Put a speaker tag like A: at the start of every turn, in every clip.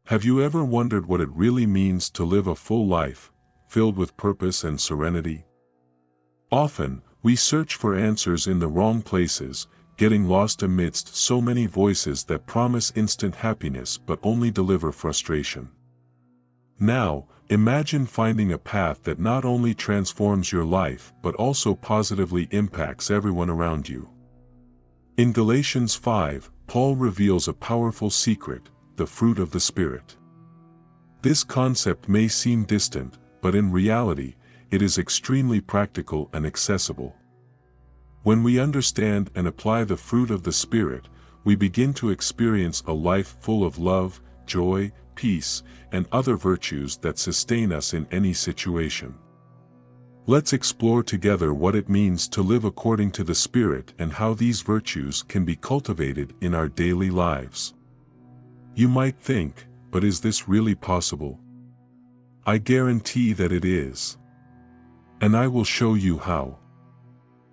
A: Have you ever wondered what it really means to live a full life, filled with purpose and serenity? Often, we search for answers in the wrong places, getting lost amidst so many voices that promise instant happiness but only deliver frustration. Now, imagine finding a path that not only transforms your life but also positively impacts everyone around you. In Galatians 5, Paul reveals a powerful secret: the fruit of the Spirit. This concept may seem distant, but in reality, it is extremely practical and accessible. When we understand and apply the fruit of the Spirit, we begin to experience a life full of love, joy, peace, and other virtues that sustain us in any situation. Let's explore together what it means to live according to the Spirit and how these virtues can be cultivated in our daily lives. You might think, but is this really possible? I guarantee that it is. And I will show you how.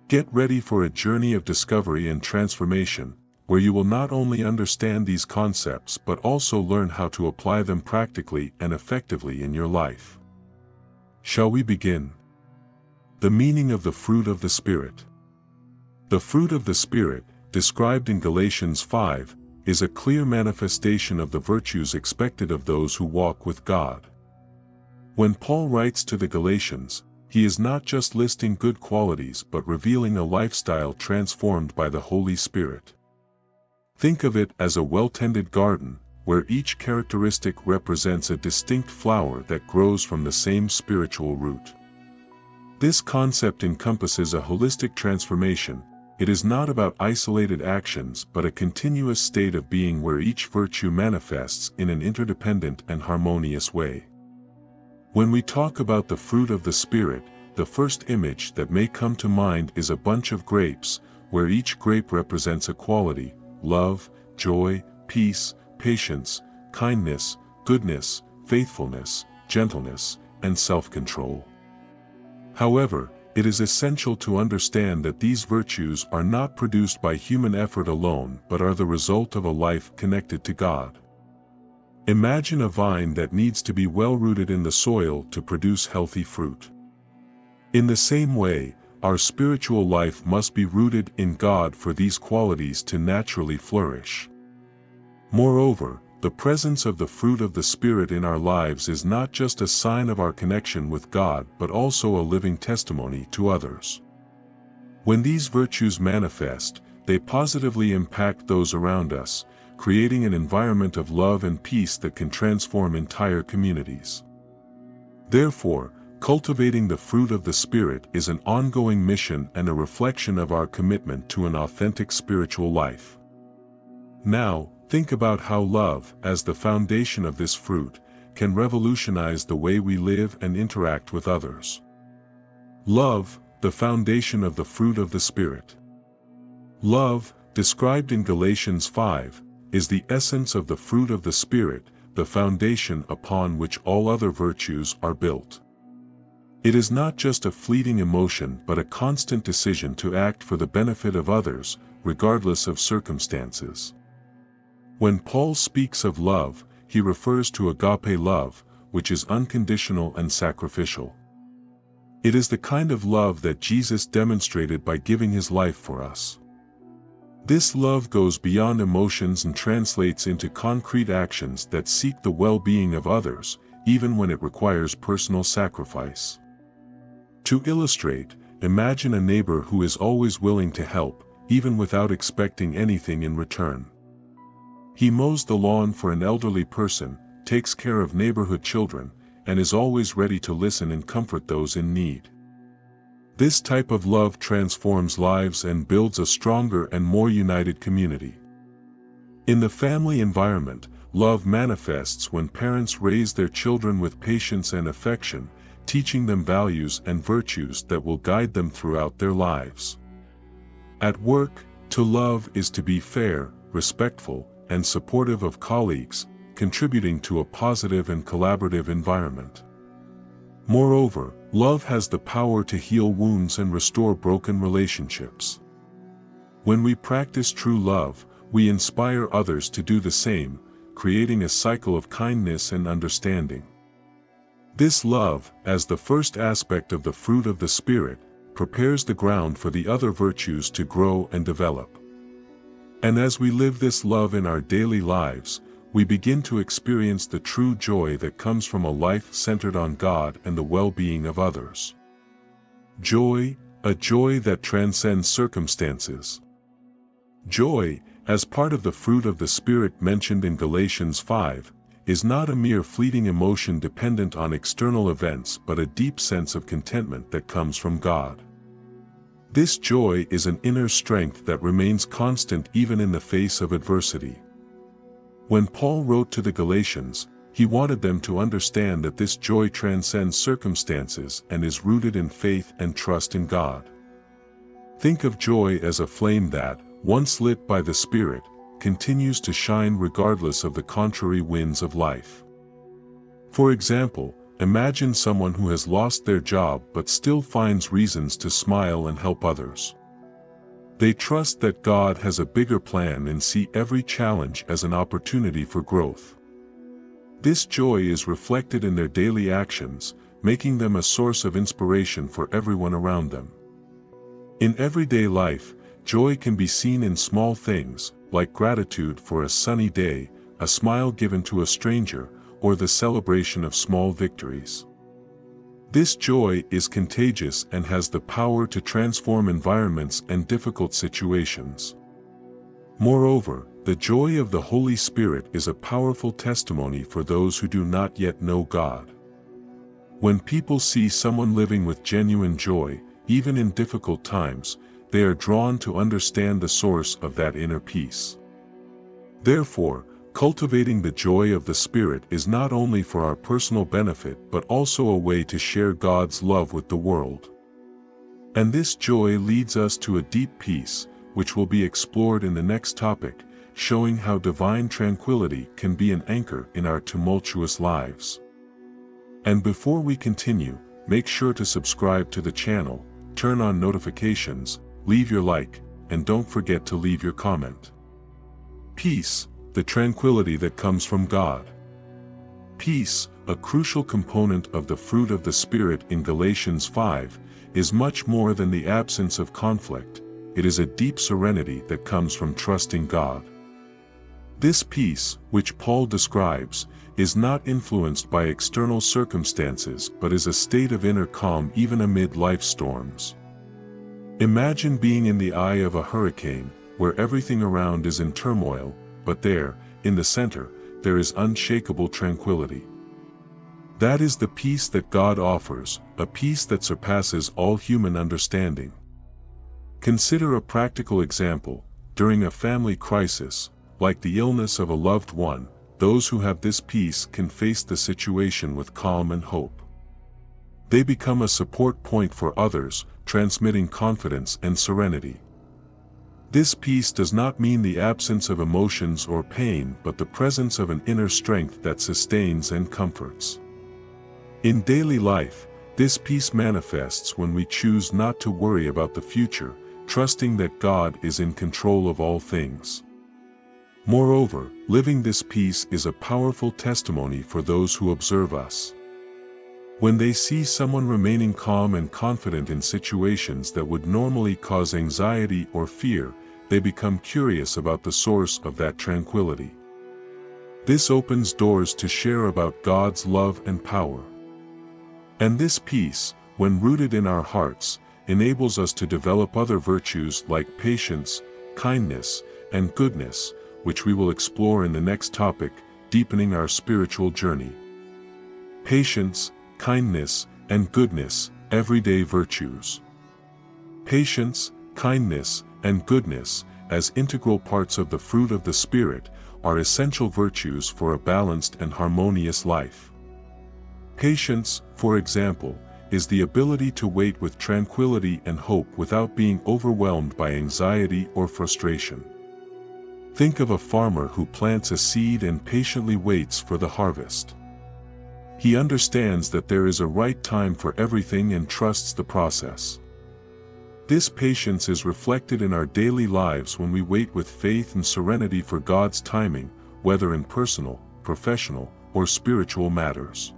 A: Get ready for a journey of discovery and transformation, where you will not only understand these concepts but also learn how to apply them practically and effectively in your life. Shall we begin? The meaning of the fruit of the Spirit. The fruit of the Spirit, described in Galatians 5, is a clear manifestation of the virtues expected of those who walk with God. When Paul writes to the Galatians, he is not just listing good qualities but revealing a lifestyle transformed by the Holy Spirit. Think of it as a well-tended garden, where each characteristic represents a distinct flower that grows from the same spiritual root. This concept encompasses a holistic transformation. It is not about isolated actions but a continuous state of being where each virtue manifests in an interdependent and harmonious way. When we talk about the fruit of the Spirit, the first image that may come to mind is a bunch of grapes, where each grape represents a quality: love, joy, peace, patience, kindness, goodness, faithfulness, gentleness, and self-control. However, it is essential to understand that these virtues are not produced by human effort alone but are the result of a life connected to God. Imagine a vine that needs to be well rooted in the soil to produce healthy fruit. In the same way, our spiritual life must be rooted in God for these qualities to naturally flourish. Moreover, the presence of the fruit of the Spirit in our lives is not just a sign of our connection with God but also a living testimony to others. When these virtues manifest, they positively impact those around us, creating an environment of love and peace that can transform entire communities. Therefore, cultivating the fruit of the Spirit is an ongoing mission and a reflection of our commitment to an authentic spiritual life. Now, think about how love, as the foundation of this fruit, can revolutionize the way we live and interact with others. Love, the foundation of the fruit of the Spirit. Love, described in Galatians 5, is the essence of the fruit of the Spirit, the foundation upon which all other virtues are built. It is not just a fleeting emotion but a constant decision to act for the benefit of others, regardless of circumstances. When Paul speaks of love, he refers to agape love, which is unconditional and sacrificial. It is the kind of love that Jesus demonstrated by giving his life for us. This love goes beyond emotions and translates into concrete actions that seek the well-being of others, even when it requires personal sacrifice. To illustrate, imagine a neighbor who is always willing to help, even without expecting anything in return. He mows the lawn for an elderly person, takes care of neighborhood children, and is always ready to listen and comfort those in need. This type of love transforms lives and builds a stronger and more united community. In the family environment, love manifests when parents raise their children with patience and affection, teaching them values and virtues that will guide them throughout their lives. At work, to love is to be fair, respectful, and supportive of colleagues, contributing to a positive and collaborative environment. Moreover, love has the power to heal wounds and restore broken relationships. When we practice true love, we inspire others to do the same, creating a cycle of kindness and understanding. This love, as the first aspect of the fruit of the Spirit, prepares the ground for the other virtues to grow and develop. And as we live this love in our daily lives, we begin to experience the true joy that comes from a life centered on God and the well-being of others. Joy, a joy that transcends circumstances. Joy, as part of the fruit of the Spirit mentioned in Galatians 5, is not a mere fleeting emotion dependent on external events but a deep sense of contentment that comes from God. This joy is an inner strength that remains constant even in the face of adversity. When Paul wrote to the Galatians, he wanted them to understand that this joy transcends circumstances and is rooted in faith and trust in God. Think of joy as a flame that, once lit by the Spirit, continues to shine regardless of the contrary winds of life. For example, imagine someone who has lost their job but still finds reasons to smile and help others. They trust that God has a bigger plan and see every challenge as an opportunity for growth. This joy is reflected in their daily actions, making them a source of inspiration for everyone around them. In everyday life, joy can be seen in small things, like gratitude for a sunny day, a smile given to a stranger, or the celebration of small victories. This joy is contagious and has the power to transform environments and difficult situations. Moreover, the joy of the Holy Spirit is a powerful testimony for those who do not yet know God. When people see someone living with genuine joy, even in difficult times, they are drawn to understand the source of that inner peace. Therefore, cultivating the joy of the Spirit is not only for our personal benefit but also a way to share God's love with the world. And this joy leads us to a deep peace, which will be explored in the next topic, showing how divine tranquility can be an anchor in our tumultuous lives. And before we continue, make sure to subscribe to the channel, turn on notifications, leave your like, and don't forget to leave your comment. Peace, the tranquility that comes from God. Peace, a crucial component of the fruit of the Spirit in Galatians 5, is much more than the absence of conflict. It is a deep serenity that comes from trusting God. This peace, which Paul describes, is not influenced by external circumstances but is a state of inner calm even amid life storms. Imagine being in the eye of a hurricane, where everything around is in turmoil, but there, in the center, there is unshakable tranquility. That is the peace that God offers, a peace that surpasses all human understanding. Consider a practical example. During a family crisis, like the illness of a loved one, those who have this peace can face the situation with calm and hope. They become a support point for others, transmitting confidence and serenity. This peace does not mean the absence of emotions or pain but the presence of an inner strength that sustains and comforts. In daily life, this peace manifests when we choose not to worry about the future, trusting that God is in control of all things. Moreover, living this peace is a powerful testimony for those who observe us. When they see someone remaining calm and confident in situations that would normally cause anxiety or fear, they become curious about the source of that tranquility. This opens doors to share about God's love and power. And this peace, when rooted in our hearts, enables us to develop other virtues like patience, kindness, and goodness, which we will explore in the next topic, deepening our spiritual journey. Patience, kindness, and goodness, everyday virtues. Patience, kindness, and goodness, as integral parts of the fruit of the Spirit, are essential virtues for a balanced and harmonious life. Patience, for example, is the ability to wait with tranquility and hope without being overwhelmed by anxiety or frustration. Think of a farmer who plants a seed and patiently waits for the harvest. He understands that there is a right time for everything and trusts the process. This patience is reflected in our daily lives when we wait with faith and serenity for God's timing, whether in personal, professional, or spiritual matters.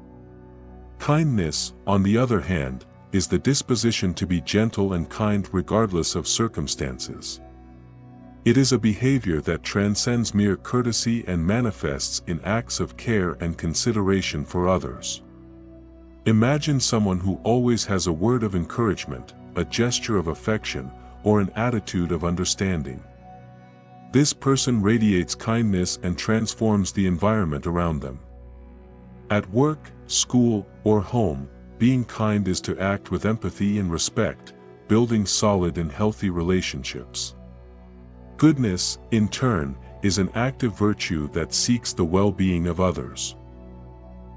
A: Kindness, on the other hand, is the disposition to be gentle and kind regardless of circumstances. It is a behavior that transcends mere courtesy and manifests in acts of care and consideration for others. Imagine someone who always has a word of encouragement, a gesture of affection, or an attitude of understanding. This person radiates kindness and transforms the environment around them. At work, school, or home, being kind is to act with empathy and respect, building solid and healthy relationships. Goodness, in turn, is an active virtue that seeks the well-being of others.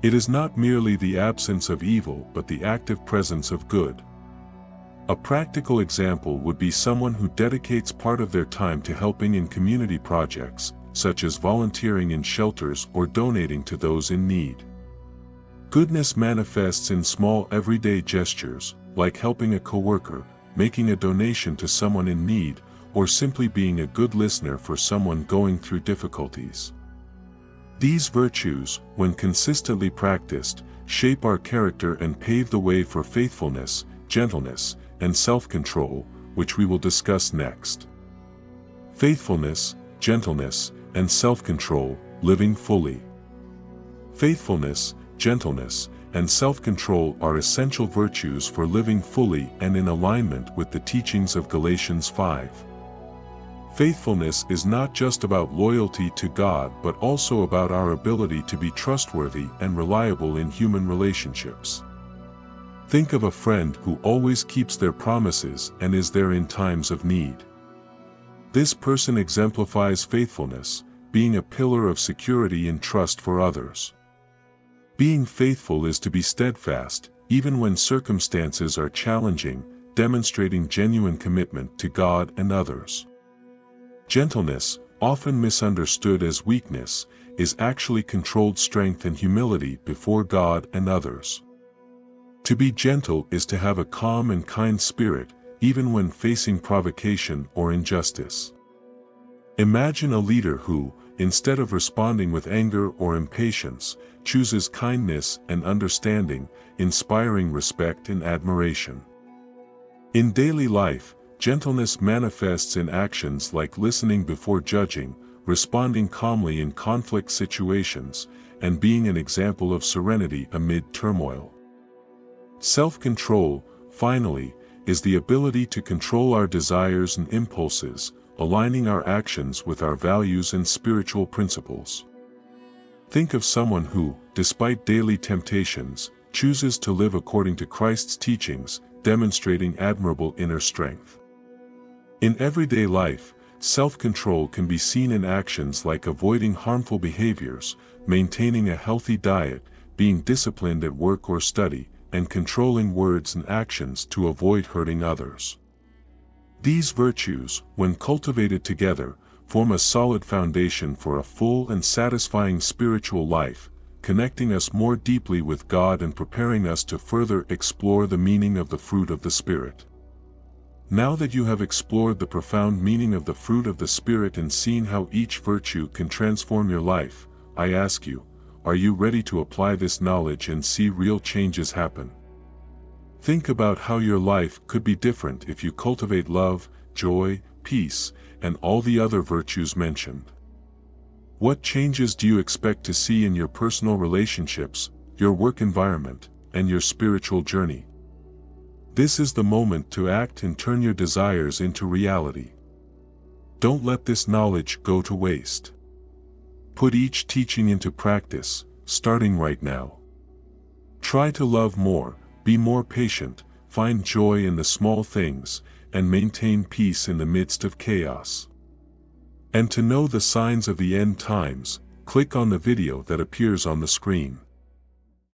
A: It is not merely the absence of evil but the active presence of good. A practical example would be someone who dedicates part of their time to helping in community projects, such as volunteering in shelters or donating to those in need. Goodness manifests in small everyday gestures, like helping a coworker, making a donation to someone in need, or simply being a good listener for someone going through difficulties. These virtues, when consistently practiced, shape our character and pave the way for faithfulness, gentleness, and self-control, which we will discuss next. Faithfulness, gentleness, and self-control, living fully. Faithfulness, gentleness, and self-control are essential virtues for living fully and in alignment with the teachings of Galatians 5. Faithfulness is not just about loyalty to God but also about our ability to be trustworthy and reliable in human relationships. Think of a friend who always keeps their promises and is there in times of need. This person exemplifies faithfulness, being a pillar of security and trust for others. Being faithful is to be steadfast, even when circumstances are challenging, demonstrating genuine commitment to God and others. Gentleness, often misunderstood as weakness, is actually controlled strength and humility before God and others. To be gentle is to have a calm and kind spirit, even when facing provocation or injustice. Imagine a leader who, instead of responding with anger or impatience, chooses kindness and understanding, inspiring respect and admiration. In daily life, gentleness manifests in actions like listening before judging, responding calmly in conflict situations, and being an example of serenity amid turmoil. Self-control, finally, is the ability to control our desires and impulses, aligning our actions with our values and spiritual principles. Think of someone who, despite daily temptations, chooses to live according to Christ's teachings, demonstrating admirable inner strength. In everyday life, self-control can be seen in actions like avoiding harmful behaviors, maintaining a healthy diet, being disciplined at work or study, and controlling words and actions to avoid hurting others. These virtues, when cultivated together, form a solid foundation for a full and satisfying spiritual life, connecting us more deeply with God and preparing us to further explore the meaning of the fruit of the Spirit. Now that you have explored the profound meaning of the fruit of the Spirit and seen how each virtue can transform your life, I ask you, are you ready to apply this knowledge and see real changes happen? Think about how your life could be different if you cultivate love, joy, peace, and all the other virtues mentioned. What changes do you expect to see in your personal relationships, your work environment, and your spiritual journey? This is the moment to act and turn your desires into reality. Don't let this knowledge go to waste. Put each teaching into practice, starting right now. Try to love more, be more patient, find joy in the small things, and maintain peace in the midst of chaos. And to know the signs of the end times, click on the video that appears on the screen.